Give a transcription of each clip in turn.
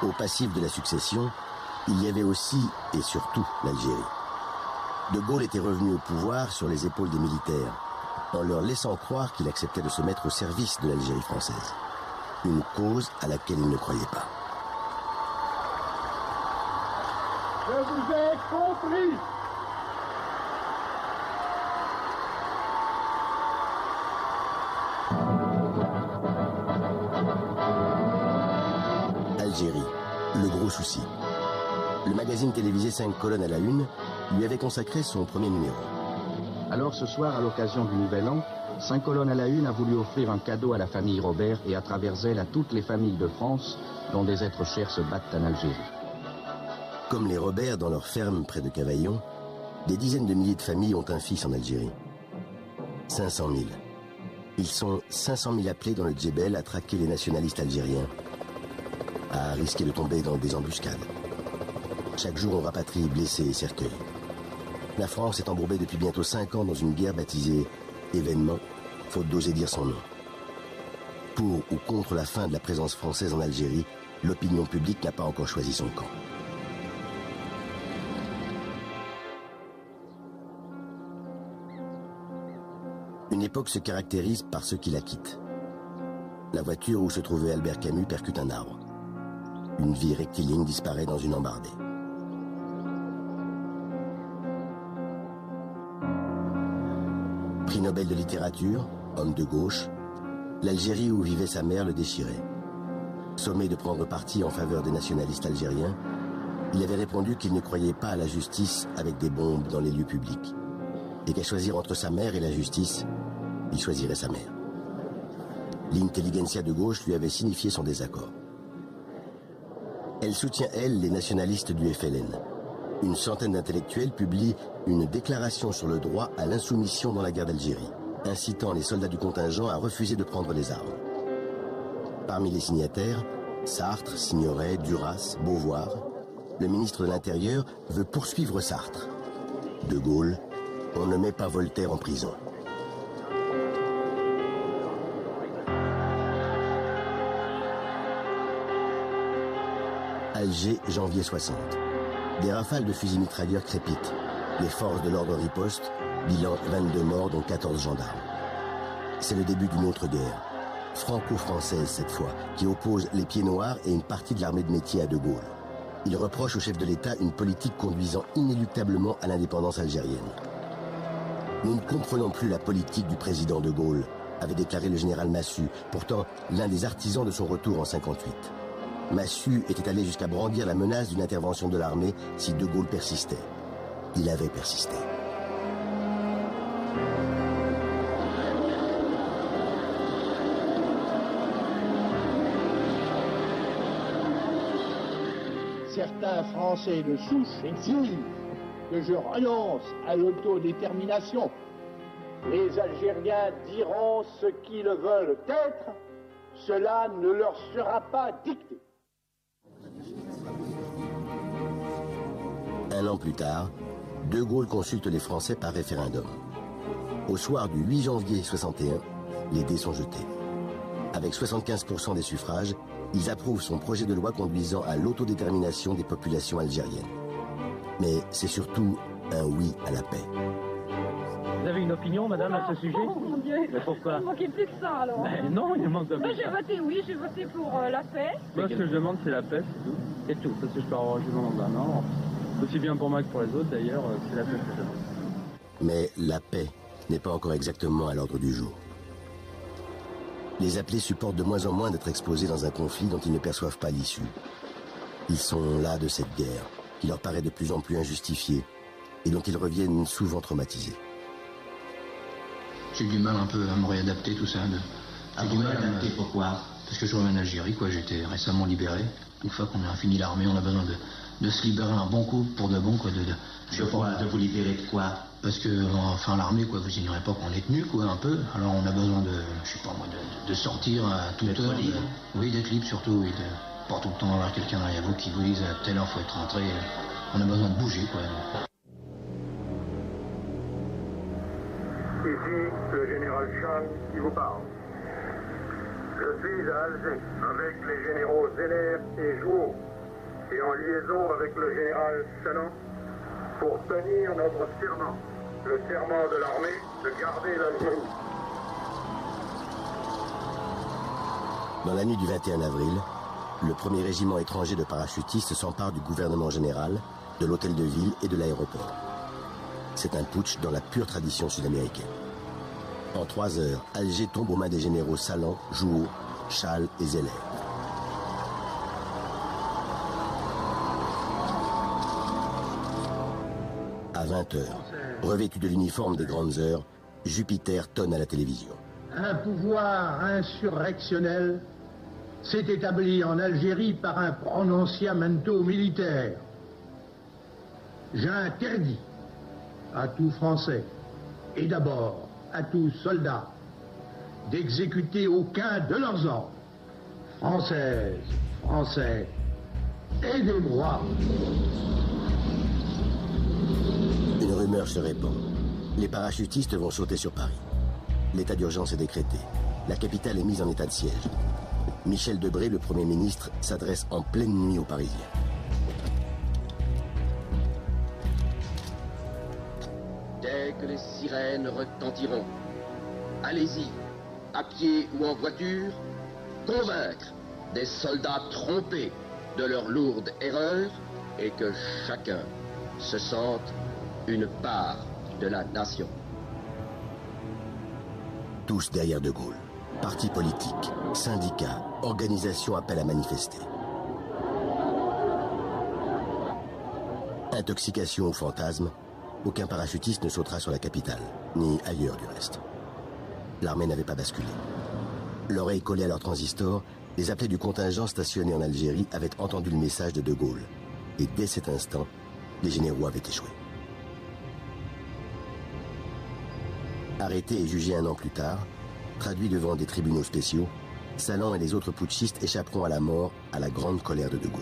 Au passif de la succession, il y avait aussi et surtout l'Algérie. De Gaulle était revenu au pouvoir sur les épaules des militaires, en leur laissant croire qu'il acceptait de se mettre au service de l'Algérie française. Une cause à laquelle il ne croyait pas. Je vous ai compris. Algérie, le gros souci. Le magazine télévisé 5 colonnes à la une lui avait consacré son premier numéro. Alors ce soir, à l'occasion du Nouvel An, 5 colonnes à la une a voulu offrir un cadeau à la famille Robert et à travers elle à toutes les familles de France dont des êtres chers se battent en Algérie. Comme les Robert dans leur ferme près de Cavaillon, des dizaines de milliers de familles ont un fils en Algérie. 500 000. Ils sont 500 000 appelés dans le Djebel à traquer les nationalistes algériens, à risquer de tomber dans des embuscades. Chaque jour, on rapatrie blessés et cercueils. La France est embourbée depuis bientôt 5 ans dans une guerre baptisée « Événement », faute d'oser dire son nom. Pour ou contre la fin de la présence française en Algérie, l'opinion publique n'a pas encore choisi son camp. Une époque se caractérise par ceux qui la quittent. La voiture où se trouvait Albert Camus percute un arbre. Une vie rectiligne disparaît dans une embardée. Prix Nobel de littérature, homme de gauche, l'Algérie où vivait sa mère le déchirait. Sommé de prendre parti en faveur des nationalistes algériens, il avait répondu qu'il ne croyait pas à la justice avec des bombes dans les lieux publics, et qu'à choisir entre sa mère et la justice, il choisirait sa mère. L'intelligentsia de gauche lui avait signifié son désaccord. Elle soutient, elle, les nationalistes du FLN. Une centaine d'intellectuels publient une déclaration sur le droit à l'insoumission dans la guerre d'Algérie, incitant les soldats du contingent à refuser de prendre les armes. Parmi les signataires, Sartre, Signoret, Duras, Beauvoir. Le ministre de l'Intérieur veut poursuivre Sartre. De Gaulle, on ne met pas Voltaire en prison. Alger, janvier 60. Des rafales de fusils mitrailleurs crépitent. Les forces de l'ordre ripostent, bilan 22 morts dont 14 gendarmes. C'est le début d'une autre guerre, franco-française cette fois, qui oppose les pieds noirs et une partie de l'armée de métier à De Gaulle. Il reproche au chef de l'État une politique conduisant inéluctablement à l'indépendance algérienne. Nous ne comprenons plus la politique du président De Gaulle, avait déclaré le général Massu, pourtant l'un des artisans de son retour en 58. Massu était allé jusqu'à brandir la menace d'une intervention de l'armée si De Gaulle persistait. Il avait persisté. Certains Français de souche exigent que je renonce à l'autodétermination. Les Algériens diront ce qu'ils veulent être, cela ne leur sera pas dicté. Un an plus tard, De Gaulle consulte les Français par référendum. Au soir du 8 janvier 61, les dés sont jetés. Avec 75% des suffrages, ils approuvent son projet de loi conduisant à l'autodétermination des populations algériennes. Mais c'est surtout un oui à la paix. Vous avez une opinion, madame, à ce sujet? Oh mon Dieu, mais pourquoi? Il manquait plus que ça alors. Ben non, il manque de plus. J'ai voté oui, j'ai voté pour la paix. Moi, ce que je demande, c'est la paix, c'est tout. C'est tout, parce que je peux avoir un jugement d'un an. Aussi bien pour moi que pour les autres, d'ailleurs, c'est la paix que je demande. Mais la paix n'est pas encore exactement à l'ordre du jour. Les appelés supportent de moins en moins d'être exposés dans un conflit dont ils ne perçoivent pas l'issue. Ils sont las de cette guerre, qui leur paraît de plus en plus injustifiée, et dont ils reviennent souvent traumatisés. J'ai du mal un peu à me réadapter, tout ça. J'ai du mal à m'adapter, pourquoi? Parce que je reviens d'Algérie, quoi. J'ai été récemment libéré. Une fois qu'on a fini l'armée, on a besoin de se libérer un bon coup, pour de bon, quoi. De vous libérer de quoi? Parce que, enfin, l'armée, quoi, vous ignorez pas qu'on est tenu, quoi, un peu. Alors on a besoin je sais pas moi, de sortir à toute heure. Libre. Oui, d'être libre surtout, oui. Pas tout le temps avoir quelqu'un derrière vous qui vous dise à telle heure faut être rentré. On a besoin de bouger, quoi. Ici, le général Chang qui vous parle. Je suis à Alger avec les généraux Zeller et Jouot. et en liaison avec le général Salon pour tenir notre serment, le serment de l'armée de garder l'Algérie. Dans la nuit du 21 avril, le premier régiment étranger de parachutistes s'empare du gouvernement général, de l'hôtel de ville et de l'aéroport. C'est un putsch dans la pure tradition sud-américaine. En 3 heures, Alger tombe aux mains des généraux Salan, Jouot, Chal et Zeller. À 20 heures, revêtu de l'uniforme des grandes heures, Jupiter tonne à la télévision. Un pouvoir insurrectionnel s'est établi en Algérie par un prononciamento militaire. J'interdis à tout Français, et d'abord à tout soldat, d'exécuter aucun de leurs ordres. Françaises, Français, aidez-moi. Une rumeur se répand. Les parachutistes vont sauter sur Paris. L'état d'urgence est décrété. La capitale est mise en état de siège. Michel Debré, le Premier ministre, s'adresse en pleine nuit aux Parisiens. Dès que les sirènes retentiront, allez-y, à pied ou en voiture, convaincre des soldats trompés de leur lourde erreur et que chacun se sente une part de la nation. Tous derrière De Gaulle. Partis politiques, syndicats, organisations appellent à manifester. Intoxication ou fantasme, aucun parachutiste ne sautera sur la capitale, ni ailleurs du reste. L'armée n'avait pas basculé. L'oreille collée à leur transistor, les appelés du contingent stationné en Algérie avaient entendu le message de De Gaulle. Et dès cet instant, les généraux avaient échoué. Arrêté et jugé 1 an plus tard, traduit devant des tribunaux spéciaux, Salan et les autres putschistes échapperont à la mort à la grande colère de De Gaulle.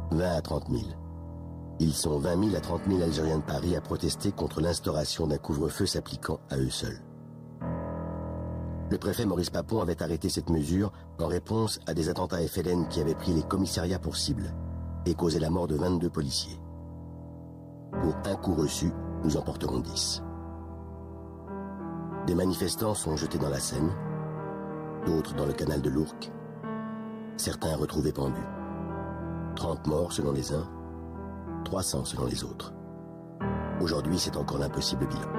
« 20 à 30 000. Ils sont 20 000 à 30 000 Algériens de Paris à protester contre l'instauration d'un couvre-feu s'appliquant à eux seuls. Le préfet Maurice Papon avait arrêté cette mesure en réponse à des attentats FLN qui avaient pris les commissariats pour cible et causé la mort de 22 policiers. Pour un coup reçu, nous en porterons 10. Des manifestants sont jetés dans la Seine, d'autres dans le canal de l'Ourcq, certains retrouvés pendus. 30 morts selon les uns, 300 selon les autres. Aujourd'hui, c'est encore l'impossible bilan.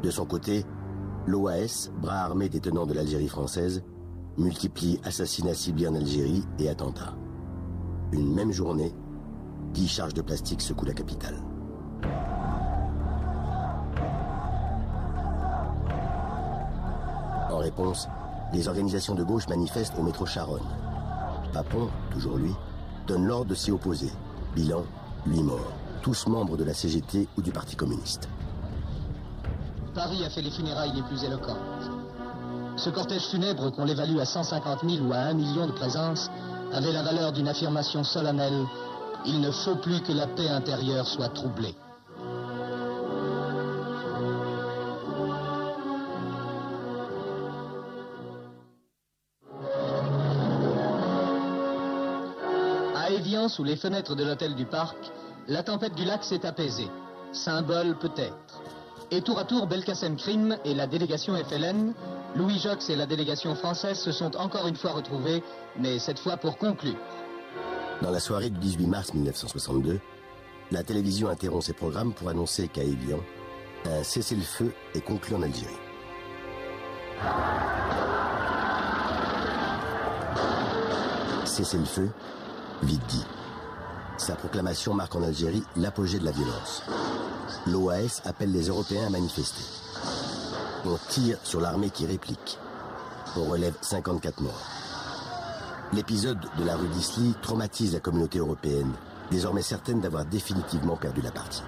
De son côté, l'OAS, bras armé des tenants de l'Algérie française, multiplie assassinats ciblés en Algérie et attentats. Une même journée, 10 charges de plastique secouent la capitale. En réponse, les organisations de gauche manifestent au métro Charonne. Papon, toujours lui, donne l'ordre de s'y opposer. Bilan, 8 morts, tous membres de la CGT ou du Parti communiste. Paris a fait les funérailles les plus éloquentes. Ce cortège funèbre, qu'on l'évalue à 150 000 ou à 1 million de présence, avait la valeur d'une affirmation solennelle. Il ne faut plus que la paix intérieure soit troublée. À Évian, sous les fenêtres de l'hôtel du Parc, la tempête du lac s'est apaisée. Symbole peut-être. Et tour à tour, Belkacem Krim et la délégation FLN, Louis Jox et la délégation française se sont encore une fois retrouvés, mais cette fois pour conclure. Dans la soirée du 18 mars 1962, la télévision interrompt ses programmes pour annoncer qu'à Évian, un cessez-le-feu est conclu en Algérie. Cessez-le-feu, vite dit. Sa proclamation marque en Algérie l'apogée de la violence. L'OAS appelle les Européens à manifester. On tire sur l'armée qui réplique. On relève 54 morts. L'épisode de la rue d'Isly traumatise la communauté européenne, désormais certaine d'avoir définitivement perdu la partie.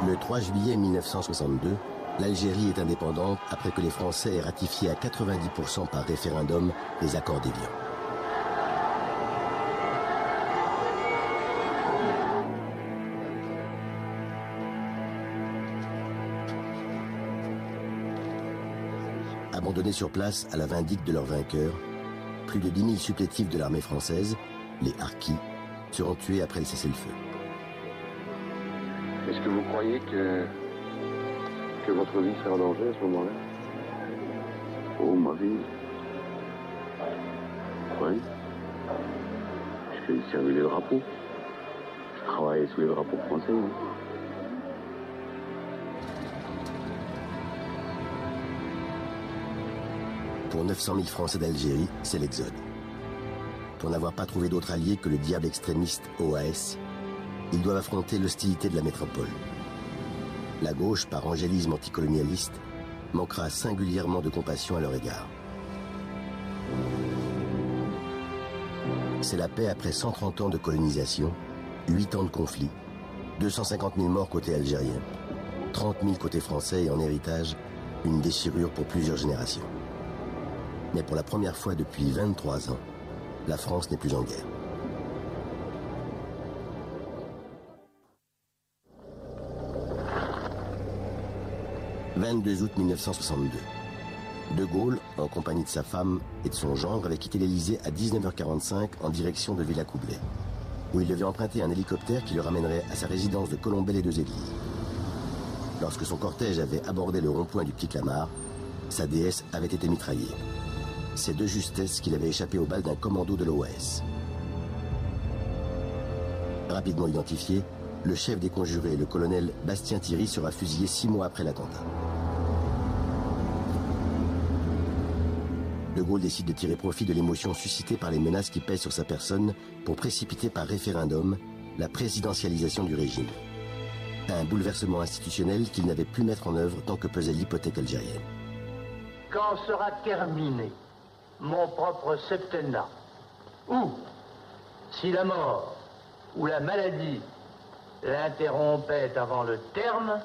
Le 3 juillet 1962, l'Algérie est indépendante après que les Français aient ratifié à 90% par référendum les accords d'Évian. Abandonnés sur place à la vindicte de leurs vainqueurs, plus de 10 000 supplétifs de l'armée française, les harkis, seront tués après le cessez-le-feu. Est-ce que vous croyez que votre vie serait en danger à ce moment-là? Oh, ma vie. Oui. Parce que j'ai servi les drapeaux. Je travaillais sous les drapeaux français. Hein. Pour 900 000 Français d'Algérie, c'est l'exode. Pour n'avoir pas trouvé d'autre allié que le diable extrémiste OAS, ils doivent affronter l'hostilité de la métropole. La gauche, par angélisme anticolonialiste, manquera singulièrement de compassion à leur égard. C'est la paix après 130 ans de colonisation, 8 ans de conflit, 250 000 morts côté algérien, 30 000 côté français et en héritage, une déchirure pour plusieurs générations. Mais pour la première fois depuis 23 ans, la France n'est plus en guerre. « 22 août 1962. De Gaulle, en compagnie de sa femme et de son gendre, avait quitté l'Élysée à 19h45 en direction de Villacoublay, où il devait emprunter un hélicoptère qui le ramènerait à sa résidence de Colombey-les-Deux-Églises. Lorsque son cortège avait abordé le rond-point du Petit Clamart, sa déesse avait été mitraillée. C'est de justesse qu'il avait échappé aux balles d'un commando de l'OAS. Rapidement identifié, le chef des conjurés, le colonel Bastien Thierry, sera fusillé 6 mois après l'attentat. De Gaulle décide de tirer profit de l'émotion suscitée par les menaces qui pèsent sur sa personne pour précipiter par référendum la présidentialisation du régime. Un bouleversement institutionnel qu'il n'avait pu mettre en œuvre tant que pesait l'hypothèque algérienne. Quand sera terminé mon propre septennat, ou si la mort ou la maladie l'interrompait avant le terme,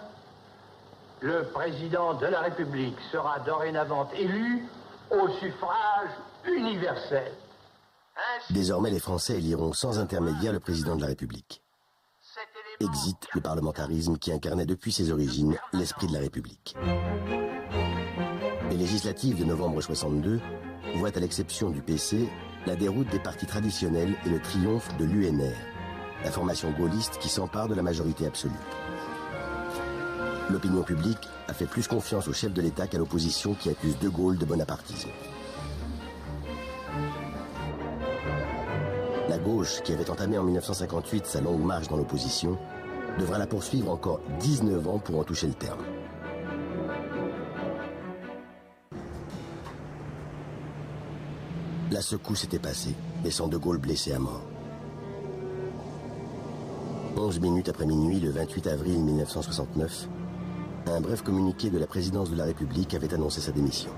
le président de la République sera dorénavant élu au suffrage universel. Désormais, les Français éliront sans intermédiaire le président de la République. Exit le parlementarisme qui incarnait depuis ses origines l'esprit de la République. Les législatives de novembre 62 voient, à l'exception du PC, la déroute des partis traditionnels et le triomphe de l'UNR, la formation gaulliste qui s'empare de la majorité absolue. L'opinion publique a fait plus confiance au chef de l'État qu'à l'opposition qui accuse De Gaulle de bonapartisme. La gauche, qui avait entamé en 1958 sa longue marche dans l'opposition, devra la poursuivre encore 19 ans pour en toucher le terme. La secousse était passée, laissant De Gaulle blessé à mort. 11 minutes après minuit, le 28 avril 1969, un bref communiqué de la présidence de la République avait annoncé sa démission.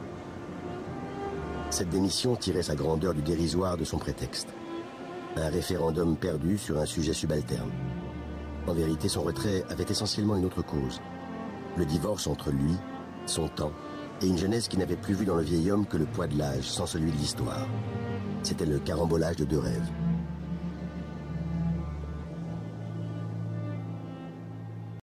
Cette démission tirait sa grandeur du dérisoire de son prétexte. Un référendum perdu sur un sujet subalterne. En vérité, son retrait avait essentiellement une autre cause. Le divorce entre lui, son temps, et une jeunesse qui n'avait plus vu dans le vieil homme que le poids de l'âge sans celui de l'histoire. C'était le carambolage de deux rêves.